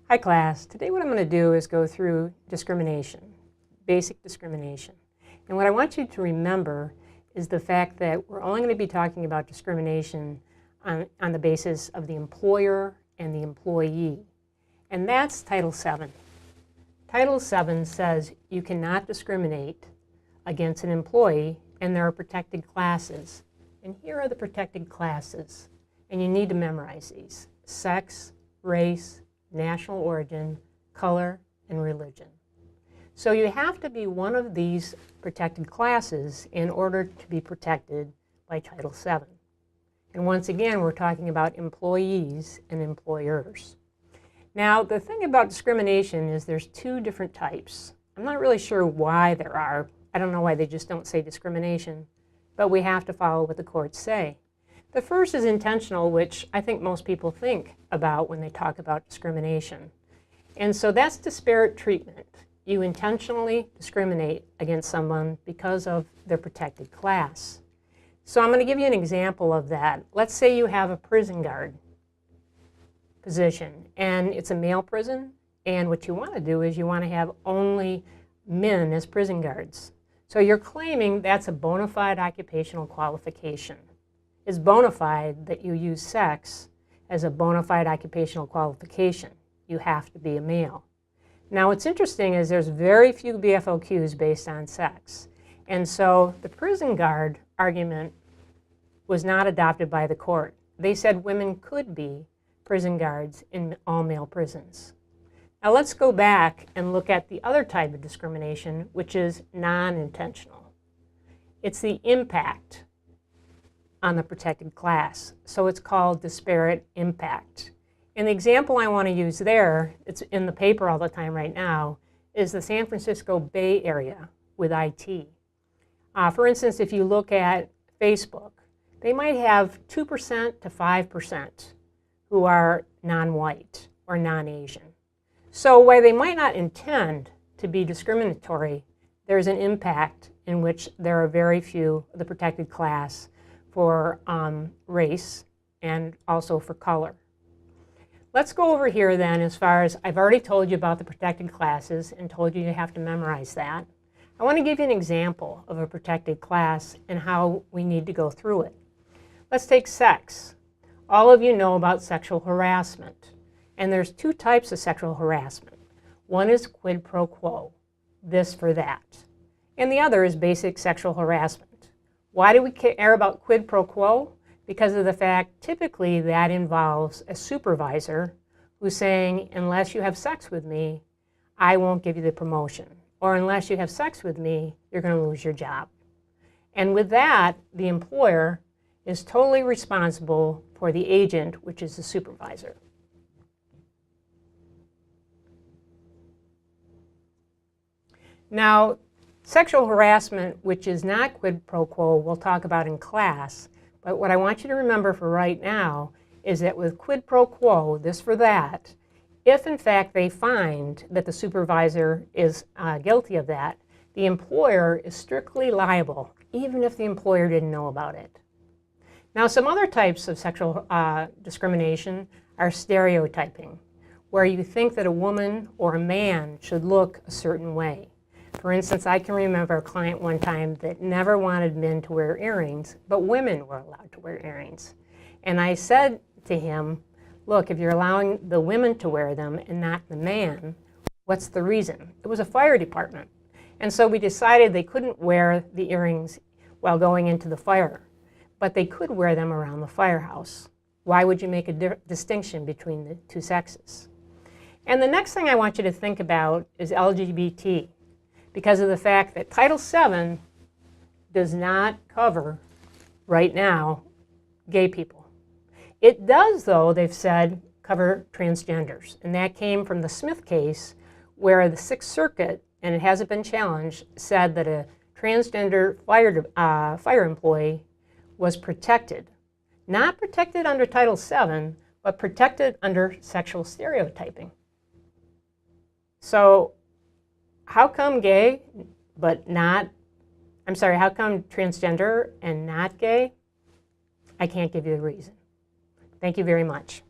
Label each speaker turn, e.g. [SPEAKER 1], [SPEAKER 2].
[SPEAKER 1] Hi class, today what I'm going to do is go through discrimination, basic discrimination. And what I want you to remember is the fact that we're only going to be talking about discrimination on the basis of the employer and the employee. And that's Title VII. Title VII says you cannot discriminate against an employee, and there are protected classes. And here are the protected classes. And you need to memorize these: sex, race, national origin, color, and religion. So you have to be one of these protected classes in order to be protected by Title VII. And once again, we're talking about employees and employers. Now, the thing about discrimination is there's two different types. I'm not really sure why there are. I don't know why they just don't say discrimination, but we have to follow what the courts say. The first is intentional, which I think most people think about when they talk about discrimination. And so that's disparate treatment. You intentionally discriminate against someone because of their protected class. So I'm going to give you an example of that. Let's say you have a prison guard position, and it's a male prison, and what you want to do is you want to have only men as prison guards. So you're claiming that's a bona fide occupational qualification. It's bona fide that you use sex as a bona fide occupational qualification. You have to be a male. Now what's interesting is there's very few BFOQs based on sex. And so the prison guard argument was not adopted by the court. They said women could be prison guards in all male prisons. Now let's go back and look at the other type of discrimination, which is non-intentional. It's the impact on the protected class. So it's called disparate impact. And the example I want to use there, it's in the paper all the time right now, is the San Francisco Bay Area with IT. For instance, if you look at Facebook, they might have 2% to 5% who are non-white or non-Asian. So while they might not intend to be discriminatory, there's an impact in which there are very few of the protected class for race and also for color. Let's go over here then as far as I've already told you about the protected classes and told you you have to memorize that. I want to give you an example of a protected class and how we need to go through it. Let's take sex. All of you know about sexual harassment, and there's two types of sexual harassment. One is quid pro quo, this for that, and the other is basic sexual harassment. Why do we care about quid pro quo? Because of the fact typically that involves a supervisor who's saying, unless you have sex with me, I won't give you the promotion. Or unless you have sex with me, you're going to lose your job. And with that, the employer is totally responsible for the agent, which is the supervisor. Now, sexual harassment, which is not quid pro quo, we'll talk about in class. But what I want you to remember for right now is that with quid pro quo, this for that, if in fact they find that the supervisor is guilty of that, the employer is strictly liable, even if the employer didn't know about it. Now, some other types of sexual discrimination are stereotyping, where you think that a woman or a man should look a certain way. For instance, I can remember a client one time that never wanted men to wear earrings, but women were allowed to wear earrings. And I said to him, look, if you're allowing the women to wear them and not the man, what's the reason? It was a fire department. And so we decided they couldn't wear the earrings while going into the fire, but they could wear them around the firehouse. Why would you make a distinction between the two sexes? And the next thing I want you to think about is LGBT. Because of the fact that Title VII does not cover, right now, gay people. It does, though, they've said, cover transgenders. And that came from the Smith case, where the Sixth Circuit, and it hasn't been challenged, said that a transgender fire employee was protected. Not protected under Title VII, but protected under sexual stereotyping. So, how come gay, but not, how come transgender and not gay? I can't give you the reason. Thank you very much.